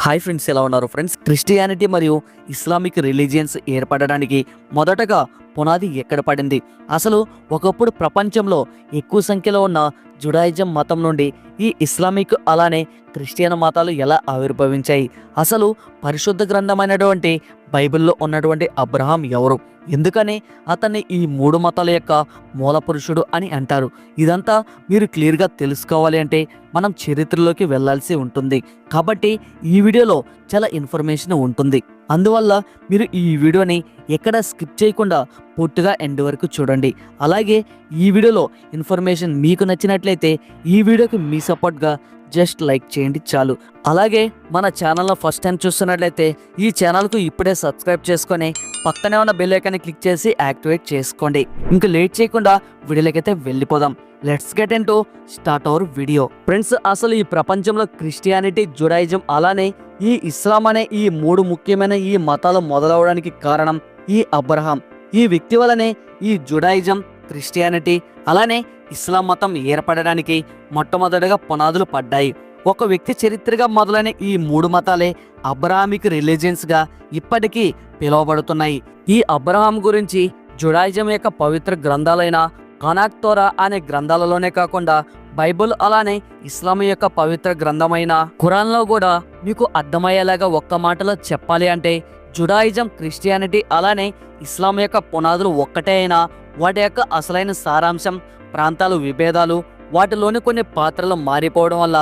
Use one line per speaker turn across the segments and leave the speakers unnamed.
Hi friends, ఎలా ఉన్నారు friends? Christianity మరియు ఇస్లామిక్ రిలీజియన్స్ ఏర్పడడానికి మొదటగా పునాది ఎక్కడ పడింది? అసలు ఒకప్పుడు ప్రపంచంలో ఎక్కువ సంఖ్యలో ఉన్న జుడాయిజం మతం నుండి ఈ ఇస్లామిక్ అలానే క్రిస్టియన్ మతాలు ఎలా ఆవిర్భవించాయి? అసలు పరిశుద్ధ గ్రంథమైనటువంటి బైబిల్లో ఉన్నటువంటి అబ్రహాం ఎవరు? ఎందుకని అతన్ని ఈ మూడు మతాల యొక్క మూల పురుషుడు అని అంటారు? ఇదంతా మీరు క్లియర్గా తెలుసుకోవాలి అంటే మనం చరిత్రలోకి వెళ్ళాల్సి ఉంటుంది. కాబట్టి ఈ వీడియోలో చాలా ఇన్ఫర్మేషన్ ఉంటుంది. అందువల్ల మీరు ఈ వీడియోని ఎక్కడ స్కిప్ చేయకుండా పూర్తిగా ఎండ్ వరకు చూడండి. అలాగే ఈ వీడియోలో ఇన్ఫర్మేషన్ మీకు నచ్చినట్లయితే ఈ వీడియోకి మీ సపోర్ట్గా జస్ట్ లైక్ చేయండి చాలు. అలాగే మన ఛానల్లో ఫస్ట్ టైం చూస్తున్నట్లయితే ఈ ఛానల్కు ఇప్పుడే సబ్స్క్రైబ్ చేసుకొని పక్కనే ఉన్న బెల్ ఐకాన్ని క్లిక్ చేసి యాక్టివేట్ చేసుకోండి. ఇంకా లేట్ చేయకుండా వీడియోలకైతే వెళ్ళిపోదాం. Let's get in to start our video. Friends, అసలు ఈ ప్రపంచంలో క్రిస్టియానిటీ, జుడాయిజం అలానే ఈ ఇస్లాం అనే ఈ మూడు ముఖ్యమైన ఈ మతాలు మొదలవడానికి కారణం ఈ అబ్రహాం. ఈ వ్యక్తి వలనే ఈ జుడాయిజం, క్రిస్టియానిటీ అలానే ఇస్లాం మతం ఏర్పడడానికి మొట్టమొదటిగా పునాదులు పడ్డాయి. ఒక వ్యక్తి చరిత్రగా మొదలైన ఈ మూడు మతాలే అబ్రహామిక్ రిలీజియన్స్గా ఇప్పటికీ పిలువబడుతున్నాయి. ఈ అబ్రహాం గురించి జుడాయిజం యొక్క పవిత్ర గ్రంథాలైన కనాక్ తోరా అనే గ్రంథాలలోనే కాకుండా బైబుల్ అలానే ఇస్లాం యొక్క పవిత్ర గ్రంథమైన ఖురాన్లో కూడా మీకు అర్థమయ్యేలాగా ఒక్క మాటలో చెప్పాలి అంటే జుడాయిజం, క్రిస్టియానిటీ అలానే ఇస్లాం యొక్క పునాదులు ఒక్కటే అయినా వాటి యొక్క అసలైన సారాంశం, ప్రాంతాలు, విభేదాలు, వాటిలోని కొన్ని పాత్రలు మారిపోవడం వల్ల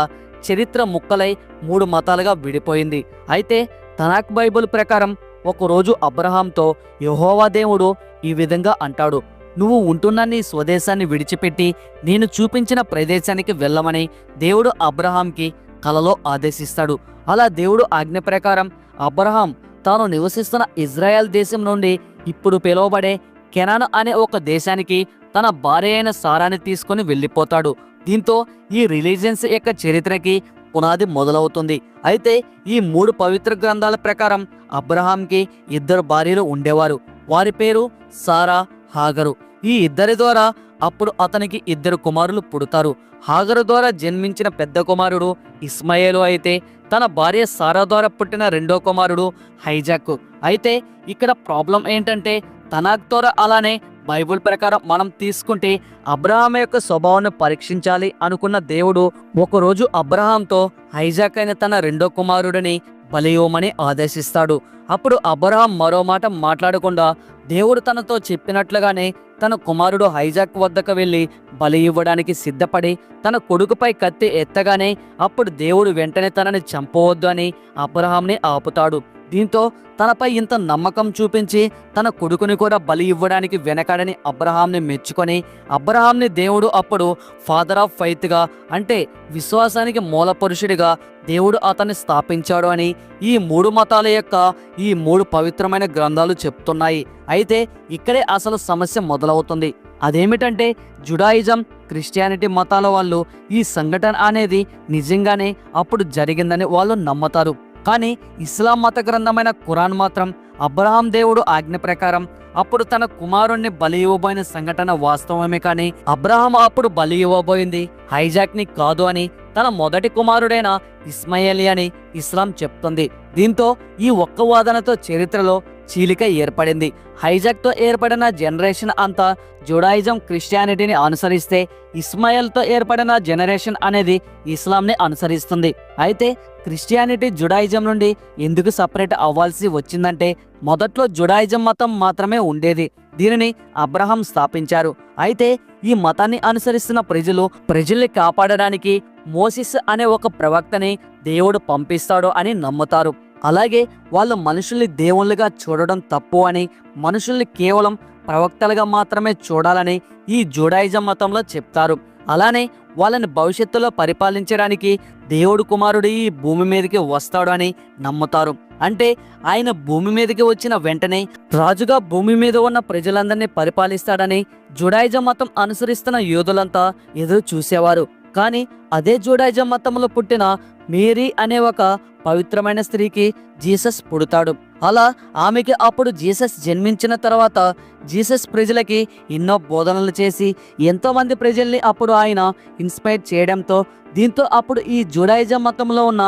చరిత్ర ముక్కలై మూడు మతాలుగా విడిపోయింది. అయితే తనాక్ బైబుల్ ప్రకారం ఒకరోజు అబ్రహాంతో యెహోవా దేవుడు ఈ విధంగా అంటాడు, నువ్వు ఉంటున్న నీ స్వదేశాన్ని విడిచిపెట్టి నేను చూపించిన ప్రదేశానికి వెళ్ళమని దేవుడు అబ్రహాంకి కలలో ఆదేశిస్తాడు. అలా దేవుడు ఆజ్ఞ ప్రకారం అబ్రహాం తాను నివసిస్తున్న ఇజ్రాయెల్ దేశం నుండి ఇప్పుడు పిలువబడే కెనాన్ అనే ఒక దేశానికి తన భార్య అయిన సారాని తీసుకుని వెళ్ళిపోతాడు. దీంతో ఈ రిలీజియన్స్ యొక్క చరిత్రకి పునాది మొదలవుతుంది. అయితే ఈ మూడు పవిత్ర గ్రంథాల ప్రకారం అబ్రహాంకి ఇద్దరు భార్యలు ఉండేవారు. వారి పేరు సారా, హాగరు. ఈ ఇద్దరి ద్వారా అప్పుడు అతనికి ఇద్దరు కుమారులు పుడతారు. హాగరు ద్వారా జన్మించిన పెద్ద కుమారుడు ఇస్మాయేలు అయితే తన భార్య సారా ద్వారా పుట్టిన రెండో కుమారుడు హైజాక్. అయితే ఇక్కడ ప్రాబ్లం ఏంటంటే తనాక్ తోరా అలానే బైబుల్ ప్రకారం మనం తీసుకుంటే అబ్రహాం యొక్క స్వభావాన్ని పరీక్షించాలి అనుకున్న దేవుడు ఒకరోజు అబ్రహాంతో హైజాక్ అయిన తన రెండో కుమారుడిని బలి ఇవ్వమని ఆదేశిస్తాడు. అప్పుడు అబ్రహాం మరో మాట మాట్లాడకుండా దేవుడు తనతో చెప్పినట్లుగానే తన కుమారుడు హైజాక్ వద్దకు వెళ్ళి బలి ఇవ్వడానికి సిద్ధపడి తన కొడుకుపై కత్తి ఎత్తగానే అప్పుడు దేవుడు వెంటనే తనని చంపవద్దు అని అబ్రహాంని ఆపుతాడు. దీంతో తనపై ఇంత నమ్మకం చూపించి తన కొడుకుని కూడా బలి ఇవ్వడానికి వెనకాడని అబ్రహాంని మెచ్చుకొని అబ్రహాంని దేవుడు అప్పుడు ఫాదర్ ఆఫ్ ఫెయిత్గా అంటే విశ్వాసానికి మూల పురుషుడిగా దేవుడు అతన్ని స్థాపించాడు అని ఈ మూడు మతాల యొక్క ఈ మూడు పవిత్రమైన గ్రంథాలు చెప్తున్నాయి. అయితే ఇక్కడే అసలు సమస్య మొదలవుతుంది. అదేమిటంటే జుడాయిజం, క్రిస్టియానిటీ మతాల వాళ్ళు ఈ సంఘటన అనేది నిజంగానే అప్పుడు జరిగిందని వాళ్ళు నమ్ముతారు. కానీ ఇస్లాం మత గ్రంథమైన ఖురాన్ మాత్రం అబ్రహాం దేవుడు ఆజ్ఞ ప్రకారం అప్పుడు తన కుమారుణ్ణి బలి ఇవ్వబోయిన సంఘటన వాస్తవమే, కానీ అబ్రహాం అప్పుడు బలి ఇవ్వబోయింది హైజాక్ ని కాదు అని తన మొదటి కుమారుడైన ఇస్మాయిల్ అని ఇస్లాం చెప్తుంది. దీంతో ఈ ఒక్క వాదనతో చరిత్రలో చీలిక ఏర్పడింది. హైజాక్తో ఏర్పడిన జనరేషన్ అంతా జుడాయిజం, క్రిస్టియానిటీని అనుసరిస్తే ఇస్మాయిల్తో ఏర్పడిన జనరేషన్ అనేది ఇస్లాంని అనుసరిస్తుంది. అయితే క్రిస్టియానిటీ జుడాయిజం నుండి ఎందుకు సపరేట్ అవ్వాల్సి వచ్చిందంటే మొదట్లో జుడాయిజం మతం మాత్రమే ఉండేది. దీనిని అబ్రహాం స్థాపించారు. అయితే ఈ మతాన్ని అనుసరిస్తున్న ప్రజల్ని కాపాడడానికి మోసిస్ అనే ఒక ప్రవక్తని దేవుడు పంపిస్తాడు అని నమ్ముతారు. అలాగే వాళ్ళు మనుషుల్ని దేవుళ్ళుగా చూడడం తప్పు అని, మనుషుల్ని కేవలం ప్రవక్తలుగా మాత్రమే చూడాలని ఈ జుడాయిజం మతంలో చెప్తారు. అలానే వాళ్ళని భవిష్యత్తులో పరిపాలించడానికి దేవుడు కుమారుడు ఈ భూమి మీదకి వస్తాడు అని నమ్ముతారు. అంటే ఆయన భూమి మీదకి వచ్చిన వెంటనే రాజుగా భూమి మీద ఉన్న ప్రజలందరినీ పరిపాలిస్తాడని జుడాయిజం మతం అనుసరిస్తున్న యూదులంతా ఎదురు చూసేవారు. కానీ అదే జూడాయిజం మతంలో పుట్టిన మేరీ అనే ఒక పవిత్రమైన స్త్రీకి జీసస్ పుడతాడు. అలా ఆమెకి అప్పుడు జీసస్ జన్మించిన తర్వాత జీసస్ ప్రజలకి ఎన్నో బోధనలు చేసి ఎంతోమంది ప్రజల్ని అప్పుడు ఆయన ఇన్స్పైర్ చేయడంతో దీంతో అప్పుడు ఈ జూడాయిజం మతంలో ఉన్న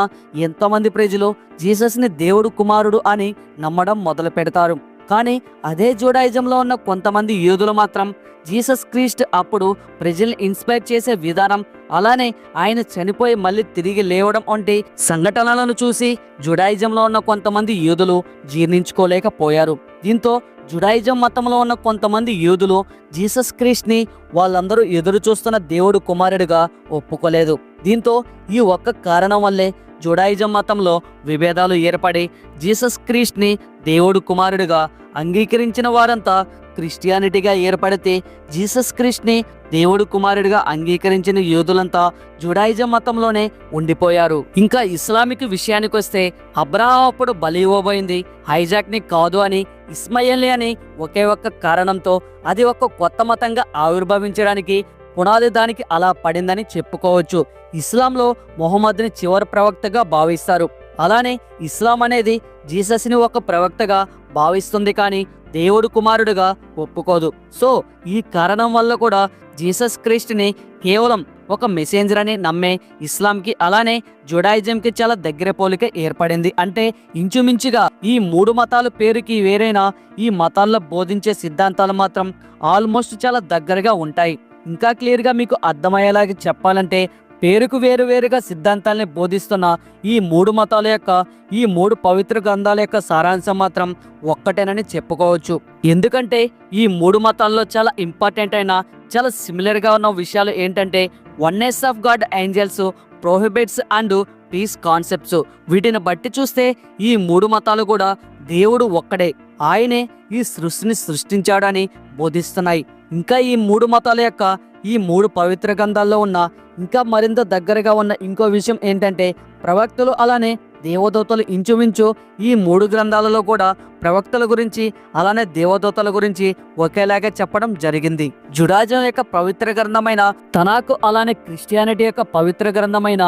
ఎంతోమంది ప్రజలు జీసస్ని దేవుడు కుమారుడు అని నమ్మడం మొదలు పెడతారు. కానీ అదే జూడాయిజంలో ఉన్న కొంతమంది యూదులు మాత్రం జీసస్ క్రీస్ట్ అప్పుడు ప్రజల్ని ఇన్స్పైర్ చేసే విధానం, అలానే ఆయన చనిపోయి మళ్ళీ తిరిగి లేవడం వంటి సంఘటనలను చూసి జుడాయిజంలో ఉన్న కొంతమంది యూదులు జీర్ణించుకోలేకపోయారు. దీంతో జుడాయిజం మతంలో ఉన్న కొంతమంది యూదులు జీసస్ క్రీస్ట్ని వాళ్ళందరూ ఎదురు చూస్తున్న దేవుడు కుమారుడిగా ఒప్పుకోలేదు. దీంతో ఈ ఒక్క కారణం వల్లే జుడాయిజం మతంలో విభేదాలు ఏర్పడి జీసస్ క్రీస్ట్ని దేవుడు కుమారుడిగా అంగీకరించిన వారంతా క్రిస్టియానిటీగా ఏర్పడితే జీసస్ క్రీస్ట్ని దేవుడు కుమారుడిగా అంగీకరించిన యూదులంతా జుడాయిజం మతంలోనే ఉండిపోయారు. ఇంకా ఇస్లామిక్ విషయానికి వస్తే అబ్రహాం అప్పుడు బలి ఇవ్వబోయింది హైజాక్ని కాదు అని, ఇస్మాయిల్ అని ఒకే ఒక్క కారణంతో అది ఒక కొత్త మతంగా ఆవిర్భవించడానికి పునాది దానికి అలా పడిందని చెప్పుకోవచ్చు. ఇస్లాంలో మొహమ్మద్ని చివరి ప్రవక్తగా భావిస్తారు. అలానే ఇస్లాం అనేది జీసస్ని ఒక ప్రవక్తగా భావిస్తుంది, కానీ దేవుడు కుమారుడుగా ఒప్పుకోదు. సో ఈ కారణం వల్ల కూడా జీసస్ క్రీస్ట్ని కేవలం ఒక మెసెంజర్ అని నమ్మే ఇస్లాంకి అలానే జుడాయిజంకి చాలా దగ్గర పోలిక ఏర్పడింది. అంటే ఇంచుమించుగా ఈ మూడు మతాల పేరుకి వేరైనా ఈ మతాల్లో బోధించే సిద్ధాంతాలు మాత్రం ఆల్మోస్ట్ చాలా దగ్గరగా ఉంటాయి. ఇంకా క్లియర్గా మీకు అర్థమయ్యేలాగా చెప్పాలంటే పేరుకు వేరువేరుగా సిద్ధాంతాలని బోధిస్తున్న ఈ మూడు మతాల యొక్క ఈ మూడు పవిత్ర గ్రంథాల యొక్క సారాంశం మాత్రం ఒక్కటేనని చెప్పుకోవచ్చు. ఎందుకంటే ఈ మూడు మతాల్లో చాలా ఇంపార్టెంట్ అయిన చాలా సిమిలర్గా ఉన్న విషయాలు ఏంటంటే oneness of God, angels, prophets and peace concepts. వీటిని బట్టి చూస్తే ఈ మూడు మతాలు కూడా దేవుడు ఒక్కడే, ఆయనే ఈ సృష్టిని సృష్టించాడని బోధిస్తున్నాయి. ఇంకా ఈ మూడు మతాల యొక్క ఈ మూడు పవిత్ర గ్రంథాల్లో ఉన్న ఇంకా మరింత దగ్గరగా ఉన్న ఇంకో విషయం ఏంటంటే ప్రవక్తలు అలానే దేవదూతలు ఇంచుమించు ఈ మూడు గ్రంథాలలో కూడా ప్రవక్తల గురించి అలానే దేవదూతల గురించి ఒకేలాగా చెప్పడం జరిగింది. జుడాయిజం యొక్క పవిత్ర గ్రంథమైన తనాకు అలానే క్రిస్టియానిటీ యొక్క పవిత్ర గ్రంథమైన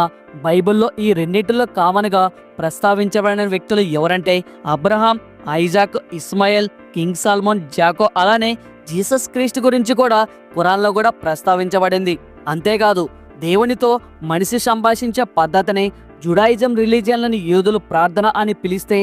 బైబిల్లో ఈ రెండింటిలో కామన్గా ప్రస్తావించబడిన వ్యక్తులు ఎవరంటే Abraham, Isaac, Ishmael, King Solomon, Jacob అలానే జీసస్ క్రీస్తు గురించి కూడా ఖురాన్లో కూడా ప్రస్తావించబడింది. అంతేకాదు దేవునితో మనిషి సంభాషించే పద్ధతిని జుడాయిజం రిలీజియన్లని యూదులు ప్రార్థన అని పిలిస్తే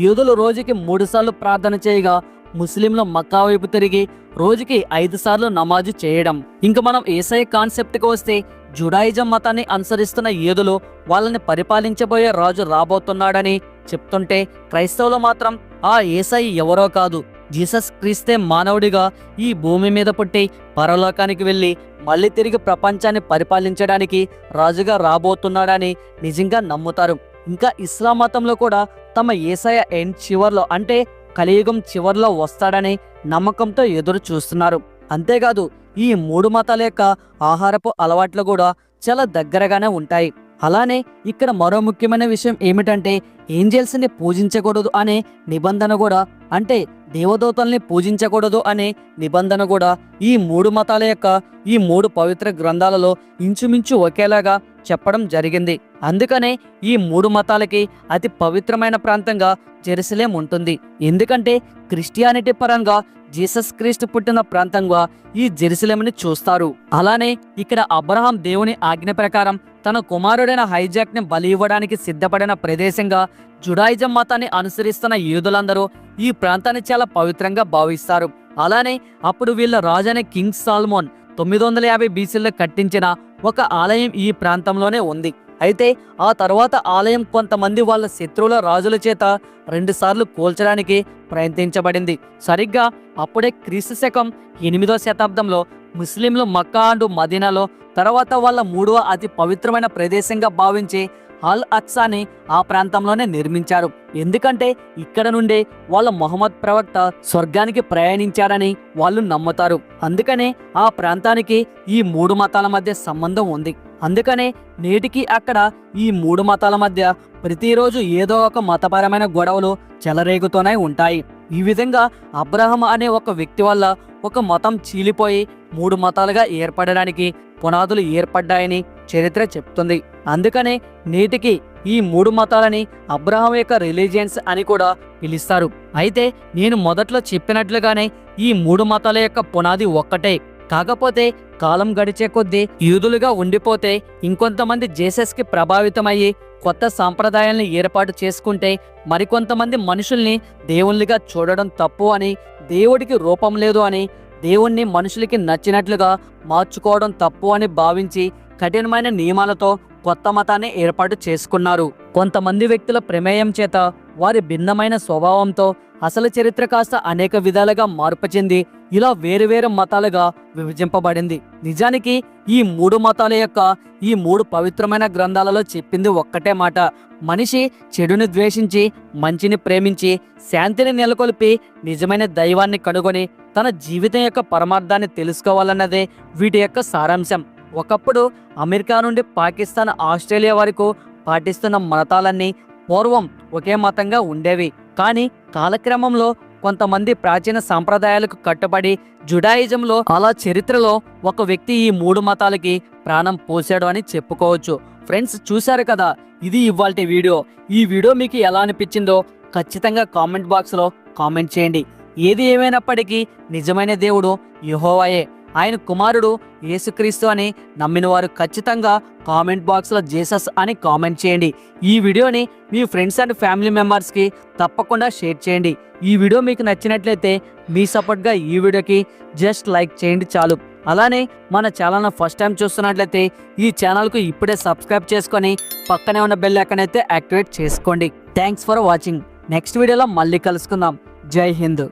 యూదులు రోజుకి 3 సార్లు ప్రార్థన చేయగా ముస్లింలు మక్కా వైపు తిరిగి రోజుకి 5 సార్లు నమాజు చేయడం. ఇంకా మనం యేసయ్య కాన్సెప్ట్కి వస్తే జుడాయిజం మతాన్ని అనుసరిస్తున్న యూదులు వాళ్ళని పరిపాలించబోయే రాజు రాబోతున్నాడని చెప్తుంటే క్రైస్తవులు మాత్రం ఆ యేసయ్య ఎవరో కాదు, జీసస్ క్రీస్తే మానవుడిగా ఈ భూమి మీద పుట్టి పరలోకానికి వెళ్ళి మళ్ళీ తిరిగి ప్రపంచాన్ని పరిపాలించడానికి రాజుగా రాబోతున్నాడని నిజంగా నమ్ముతారు. ఇంకా ఇస్లాం మతంలో కూడా తమ యేసయ్య ఎండ్ చివర్లో అంటే కలియుగం చివర్లో వస్తాడని నమ్మకంతో ఎదురు చూస్తున్నారు. అంతేకాదు ఈ మూడు మతాల యొక్క ఆహారపు అలవాట్లు కూడా చాలా దగ్గరగానే ఉంటాయి. అలానే ఇక్కడ మరో ముఖ్యమైన విషయం ఏమిటంటే ఏంజల్స్ని పూజించకూడదు అనే నిబంధన కూడా, అంటే దేవదూతల్ని పూజించకూడదు అనే నిబంధన కూడా ఈ మూడు మతాల యొక్క ఈ మూడు పవిత్ర గ్రంథాలలో ఇంచుమించు ఒకేలాగా చెప్పడం జరిగింది. అందుకనే ఈ మూడు మతాలకి అతి పవిత్రమైన ప్రాంతంగా జెరూసలేం ఉంటుంది. ఎందుకంటే క్రిస్టియానిటీ పరంగా జీసస్ క్రీస్తు పుట్టిన ప్రాంతంగా ఈ జెరూసలేంని చూస్తారు. అలానే ఇక్కడ అబ్రహాం దేవుని ఆజ్ఞ ప్రకారం తన కుమారుడైన హైజాక్ని బలి ఇవ్వడానికి సిద్ధపడిన ప్రదేశంగా జుడాయిజం మతాన్ని అనుసరిస్తున్న యూదులందరూ ఈ ప్రాంతాన్ని చాలా పవిత్రంగా భావిస్తారు. అలానే అప్పుడు వీళ్ళ రాజైన కింగ్ సాల్మోన్ 950 BCలో కట్టించిన ఒక ఆలయం ఈ ప్రాంతంలోనే ఉంది. అయితే ఆ తర్వాత ఆలయం కొంతమంది వాళ్ళ శత్రువుల రాజుల చేత 2 సార్లు కూల్చడానికి ప్రయత్నించబడింది. సరిగ్గా అప్పుడే క్రీస్తు శకం 8వ శతాబ్దంలో ముస్లింలు మక్కా అండ్ మదీనాలో తర్వాత వాళ్ళ 3వ అతి పవిత్రమైన ప్రదేశంగా భావించి అల్ అక్సాని ఆ ప్రాంతంలోనే నిర్మించారు. ఎందుకంటే ఇక్కడ నుండే వాళ్ళ మొహమ్మద్ ప్రవక్త స్వర్గానికి ప్రయాణించారని వాళ్ళు నమ్ముతారు. అందుకనే ఆ ప్రాంతానికి ఈ మూడు మతాల మధ్య సంబంధం ఉంది. అందుకనే నేటికి అక్కడ ఈ మూడు మతాల మధ్య ప్రతిరోజు ఏదో ఒక మతపరమైన గొడవలు చెలరేగుతూనే ఉంటాయి. ఈ విధంగా అబ్రహాం అనే ఒక వ్యక్తి వల్ల ఒక మతం చీలిపోయి 3 మతాలుగా ఏర్పడడానికి పునాదులు ఏర్పడ్డాయని చరిత్ర చెప్తుంది. అందుకనే నేటికి ఈ 3 మతాలని అబ్రహాం యొక్క రిలీజియన్స్ అని కూడా పిలుస్తారు. అయితే నేను మొదట్లో చెప్పినట్లుగానే ఈ 3 మతాల యొక్క పునాది ఒక్కటే. కాకపోతే కాలం గడిచే కొద్దీ యూదులుగా ఉండిపోతే ఇంకొంతమంది జీసస్కి ప్రభావితమయ్యి కొత్త సాంప్రదాయాలను ఏర్పాటు చేసుకుంటే మరికొంతమంది మనుషుల్ని దేవుళ్ళుగా చూడడం తప్పు అని, దేవుడికి రూపం లేదు అని, దేవుణ్ణి మనుషులకి నచ్చినట్లుగా మార్చుకోవడం తప్పు అని భావించి కఠినమైన నియమాలతో కొత్త మతాన్ని ఏర్పాటు చేసుకున్నారు. కొంతమంది వ్యక్తుల ప్రమేయం చేత వారి భిన్నమైన స్వభావంతో అసలు చరిత్ర కాస్త అనేక విధాలుగా మార్పు చెంది ఇలా వేరువేరు మతాలుగా విభజింపబడింది. నిజానికి ఈ 3 మతాల యొక్క ఈ 3 పవిత్రమైన గ్రంథాలలో చెప్పింది ఒక్కటే మాట: మనిషి చెడుని ద్వేషించి మంచిని ప్రేమించి శాంతిని నెలకొల్పి నిజమైన దైవాన్ని కనుగొని తన జీవితం యొక్క పరమార్థాన్ని తెలుసుకోవాలన్నదే వీటి యొక్క సారాంశం. ఒకప్పుడు అమెరికా నుండి పాకిస్తాన్, ఆస్ట్రేలియా వరకు పాటిస్తున్న మతాలన్నీ పూర్వం ఒకే మతంగా ఉండేవి. కానీ కాలక్రమంలో కొంతమంది ప్రాచీన సాంప్రదాయాలకు కట్టుబడి జుడాయిజంలో అలా చరిత్రలో ఒక వ్యక్తి ఈ 3 మతాలకి ప్రాణం పోసాడు అని చెప్పుకోవచ్చు. ఫ్రెండ్స్, చూశారు కదా, ఇది ఇవాల్టి వీడియో. ఈ వీడియో మీకు ఎలా అనిపించిందో ఖచ్చితంగా కామెంట్ బాక్స్లో కామెంట్ చేయండి. ఏది ఏమైనప్పటికీ నిజమైన దేవుడు యెహోవాయే. ఆయన కుమారుడు యేసుక్రీస్తు అని నమ్మిన వారు ఖచ్చితంగా కామెంట్ బాక్స్లో జీసస్ అని కామెంట్ చేయండి. ఈ వీడియోని మీ ఫ్రెండ్స్ అండ్ ఫ్యామిలీ మెంబర్స్కి తప్పకుండా షేర్ చేయండి. ఈ వీడియో మీకు నచ్చినట్లయితే మీ సపోర్ట్గా ఈ వీడియోకి జస్ట్ లైక్ చేయండి చాలు. అలానే మన ఛానల్ను ఫస్ట్ టైం చూస్తున్నట్లయితే ఈ ఛానల్కు ఇప్పుడే సబ్స్క్రైబ్ చేసుకొని పక్కనే ఉన్న బెల్ ఐకాన్ అయితే యాక్టివేట్ చేసుకోండి. Thanks for watching. నెక్స్ట్ వీడియోలో మళ్ళీ కలుసుకుందాం. జై హింద్.